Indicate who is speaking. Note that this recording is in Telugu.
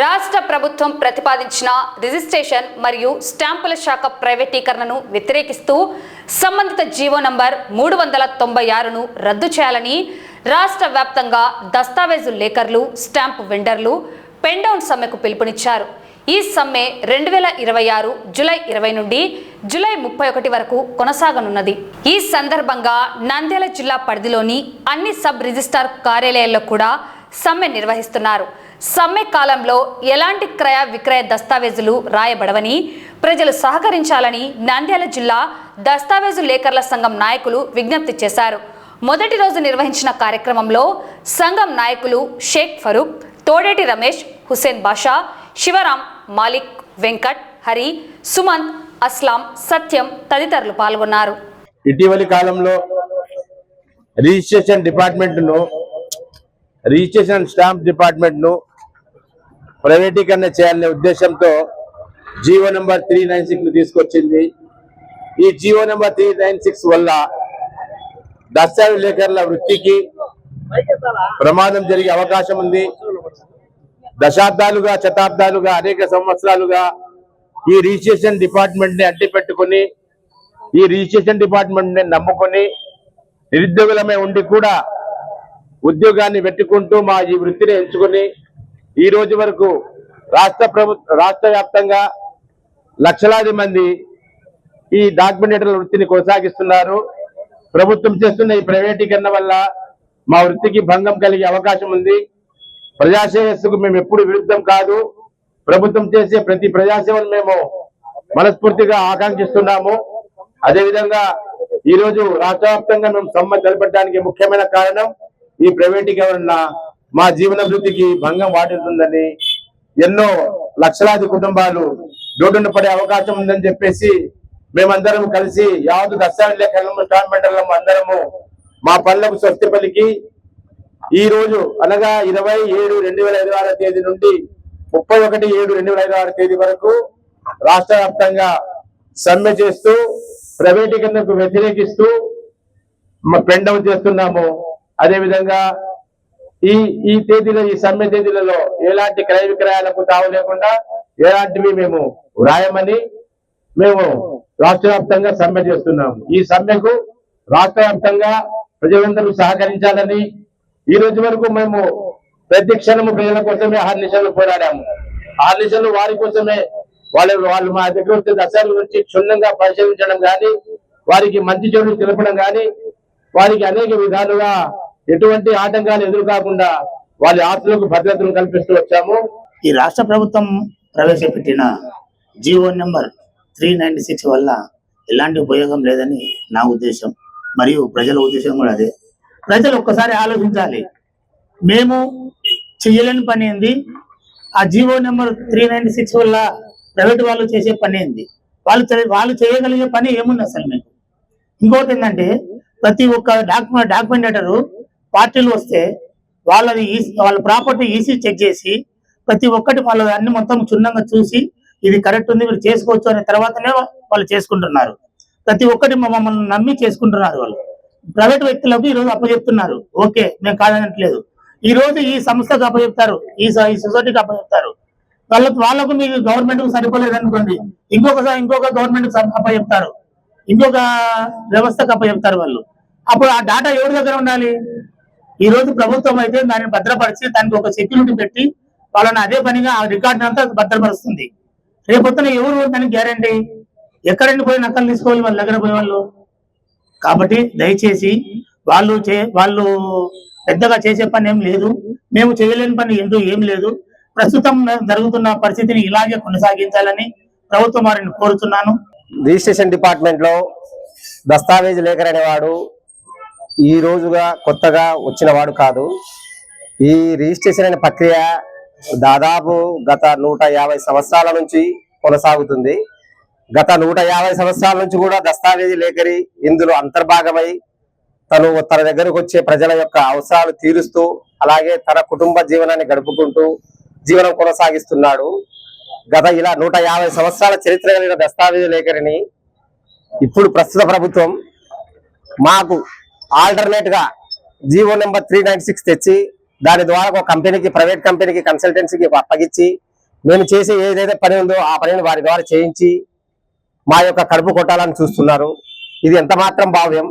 Speaker 1: రాష్ట్ర ప్రభుత్వం ప్రతిపాదించిన రిజిస్ట్రేషన్ మరియు స్టాంపుల శాఖ ప్రైవేటీకరణను వ్యతిరేకిస్తూ సంబంధిత జీవో నంబర్ 396ను రద్దు చేయాలని రాష్ట్ర వ్యాప్తంగా దస్తావేజు లేఖర్లు, స్టాంపు వెండర్లు పెన్ డౌన్ సమ్మెకు పిలుపునిచ్చారు. ఈ సమ్మె 2026 జూలై 20 నుండి జూలై 31 వరకు కొనసాగనున్నది. ఈ సందర్భంగా నంద్యాల జిల్లా పరిధిలోని అన్ని సబ్ రిజిస్ట్రార్ కార్యాలయాల్లో కూడా సమ్మె నిర్వహిస్తున్నారు. సమ్మె కాలంలో ఎలాంటి క్రయ విక్రయ దస్తావేజులు రాయబడవని ప్రజలు సహకరించాలని నంద్యాల జిల్లా దస్తావేజు లేఖర్ల సంఘం నాయకులు విజ్ఞప్తి చేశారు. మొదటి రోజు నిర్వహించిన కార్యక్రమంలో సంఘం నాయకులు షేక్ ఫరూక్, తోడేటి రమేష్, హుసేన్ బాషా, శివరాం, మాలిక్, వెంకట్, హరి, సుమంత్, అస్లాం, సత్యం తదితరులు పాల్గొన్నారు.
Speaker 2: ఇటీవలి కాలంలో రిజిస్ట్రేషన్ స్టాంప్ డిపార్ట్మెంట్ను ప్రైవేటీకరణ చేయాలనే ఉద్దేశంతో జీవో నెంబర్ 396 తీసుకొచ్చింది. ఈ జీవో నెంబర్ 396 వల్ల దస్తావేజ్ లేఖర్ల వృత్తికి ప్రమాదం జరిగే అవకాశం ఉంది. దశాబ్దాలుగా, శతాబ్దాలుగా, అనేక సంవత్సరాలుగా ఈ రిజిస్ట్రేషన్ డిపార్ట్మెంట్ ని అడ్డుపెట్టుకుని, ఈ రిజిస్ట్రేషన్ డిపార్ట్మెంట్ ని నమ్ముకొని నిరుద్యోగులమే ఉండి కూడా ఉద్యోగాన్ని పెట్టుకుంటూ మా ఈ వృత్తిని ఎంచుకొని ఈ రోజు వరకు రాష్ట్ర వ్యాప్తంగా లక్షలాది మంది ఈ డాక్యుమెంటేటర్ల వృత్తిని కొనసాగిస్తున్నారు. ప్రభుత్వం చేస్తున్న ఈ ప్రైవేటీకరణ వల్ల మా వృత్తికి భంగం కలిగే అవకాశం ఉంది. ప్రజాసేవకు మేము ఎప్పుడు విరుద్ధం కాదు. ప్రభుత్వం చేసే ప్రతి ప్రజాసేవను మేము మనస్ఫూర్తిగా ఆకాంక్షిస్తున్నాము. అదేవిధంగా ఈ రోజు రాష్ట్ర వ్యాప్తంగా మేము సమ్మె తెలపడానికి ముఖ్యమైన కారణం ఈ ప్రైవేటీకరణ మా జీవన వృత్తికి భంగం వాటిల్తుందని, ఎన్నో లక్షలాది కుటుంబాలు రోడ్డున పడే అవకాశం ఉందని చెప్పేసి మేమందరం కలిసి యావత్ దస్తావేజ్ లేఖర్లము, స్టాంప్ వెండర్లము అందరము మా పనులకు స్వస్తి పలికి ఈ రోజు అనగా 27/2026 తేదీ నుండి 31/7/2026 తేదీ వరకు రాష్ట్ర వ్యాప్తంగా సమ్మె చేస్తూ ప్రైవేటీకరణకు వ్యతిరేకిస్తూ పెన్ డౌన్ చేస్తున్నాము. అదేవిధంగా ఈ తేదీలో, ఈ సమ్మె తేదీలలో ఎలాంటి క్రయ విక్రయాలకు తావు లేకుండా ఎలాంటివి మేము వ్రాయమని మేము రాష్ట్ర వ్యాప్తంగా సమ్మె చేస్తున్నాము. ఈ సమ్మెకు రాష్ట్ర వ్యాప్తంగా ప్రజలందరూ సహకరించాలని, ఈ రోజు వరకు మేము ప్రతి క్షణము ప్రజల కోసమే ఆర్నిశలు పోరాడాము. ఆర్నిశలు వారి కోసమే, వాళ్ళు మా దగ్గర వచ్చే దశల గురించి క్షుణ్ణంగా పరిశీలించడం కానీ, వారికి మంచి చెడు తెలపడం కానీ, వారికి అనేక విధాలుగా ఎటువంటి ఆటంకాలు ఎదురు కాకుండా వాళ్ళ ఆస్తులకు భద్రతను కల్పిస్తూ వచ్చాము.
Speaker 3: ఈ రాష్ట్ర ప్రభుత్వం ప్రవేశపెట్టిన జీవో నెంబర్ 396 వల్ల ఎలాంటి ఉపయోగం లేదని నా ఉద్దేశం, మరియు ప్రజల ఉద్దేశం కూడా అదే. ప్రజలు ఒక్కసారి ఆలోచించాలి. మేము చెయ్యలేని పని ఏంది, ఆ జీవో నెంబర్ 396 వల్ల ప్రైవేట్ వాళ్ళు చేసే పని ఏంది, వాళ్ళు చేయగలిగే పని ఏముంది అసలు మీకు? ఇంకోటి ఏంటంటే, ప్రతి ఒక్క డాక్యుమెంటేటరు పార్టీలు వస్తే వాళ్ళ ప్రాపర్టీ ఈసీ చెక్ చేసి ప్రతి ఒక్కటి వాళ్ళ అన్ని మొత్తం క్షుణ్ణంగా చూసి ఇది కరెక్ట్ ఉంది, మీరు చేసుకోవచ్చు అనే తర్వాతనే వాళ్ళు చేసుకుంటున్నారు. ప్రతి ఒక్కటి మమ్మల్ని నమ్మి చేసుకుంటున్నారు. వాళ్ళు ప్రైవేట్ వ్యక్తులకు ఈరోజు అప్పచెప్తున్నారు. ఓకే, మేము కాదనట్లేదు. ఈ రోజు ఈ సంస్థకు అప్పచెప్తారు, ఈ సొసైటీకి అప్పచెప్తారు. వాళ్ళకు మీకు గవర్నమెంట్ కు సరిపోలేదు అనుకోండి, ఇంకొక గవర్నమెంట్ అప్పచెప్తారు, ఇంకొక వ్యవస్థకు అప్పచెప్తారు వాళ్ళు. అప్పుడు ఆ డేటా ఎవరి దగ్గర ఉండాలి? ఈ రోజు ప్రభుత్వం అయితే దాన్ని భద్రపరిచి దానికి ఒక సెక్యూరిటీ పెట్టి వాళ్ళని అదే పనిగా ఆ రికార్డు అంతా భద్రపరుస్తుంది. రేపొద్దున ఎవరు దానికి గ్యారంటీ? ఎక్కడండి పోయి నక్కలు తీసుకోవాలి వాళ్ళ దగ్గర పోయే వాళ్ళు? కాబట్టి దయచేసి వాళ్ళు పెద్దగా చేసే పని ఏం లేదు, మేము చేయలేని పని ఏం లేదు. ప్రస్తుతం జరుగుతున్న పరిస్థితిని ఇలాగే కొనసాగించాలని ప్రభుత్వం వారిని కోరుతున్నాను.
Speaker 4: రిజిస్ట్రేషన్ డిపార్ట్మెంట్ లో దస్తావేజ్ లేఖర్ అనేవాడు ఈ రోజుగా కొత్తగా వచ్చిన వాడు కాదు. ఈ రిజిస్ట్రేషన్ అనే ప్రక్రియ దాదాపు గత 150 సంవత్సరాల నుంచి కొనసాగుతుంది. గత 150 సంవత్సరాల నుంచి కూడా దస్తావేజీ లేఖరి ఇందులో అంతర్భాగమై తన దగ్గరకు వచ్చే ప్రజల యొక్క అవసరాలు తీరుస్తూ, అలాగే తన కుటుంబ జీవనాన్ని గడుపుకుంటూ జీవనం కొనసాగిస్తున్నాడు. గత ఇలా 150 సంవత్సరాల చరిత్ర కలిగిన దస్తావేజీ లేఖరిని ఇప్పుడు ప్రస్తుత ప్రభుత్వం మాకు ఆల్టర్నేట్ గా జీవో నెంబర్ 396 తెచ్చి దాని ద్వారా ఒక కంపెనీకి, ప్రైవేట్ కంపెనీకి, కన్సల్టెన్సీకి అప్పగించి మేము చేసే ఏదైతే పని ఉందో ఆ పనిని వారి ద్వారా చేయించి మా యొక్క కడుపు కొట్టాలని చూస్తున్నారు. ఇది ఎంత మాత్రం భావ్యం?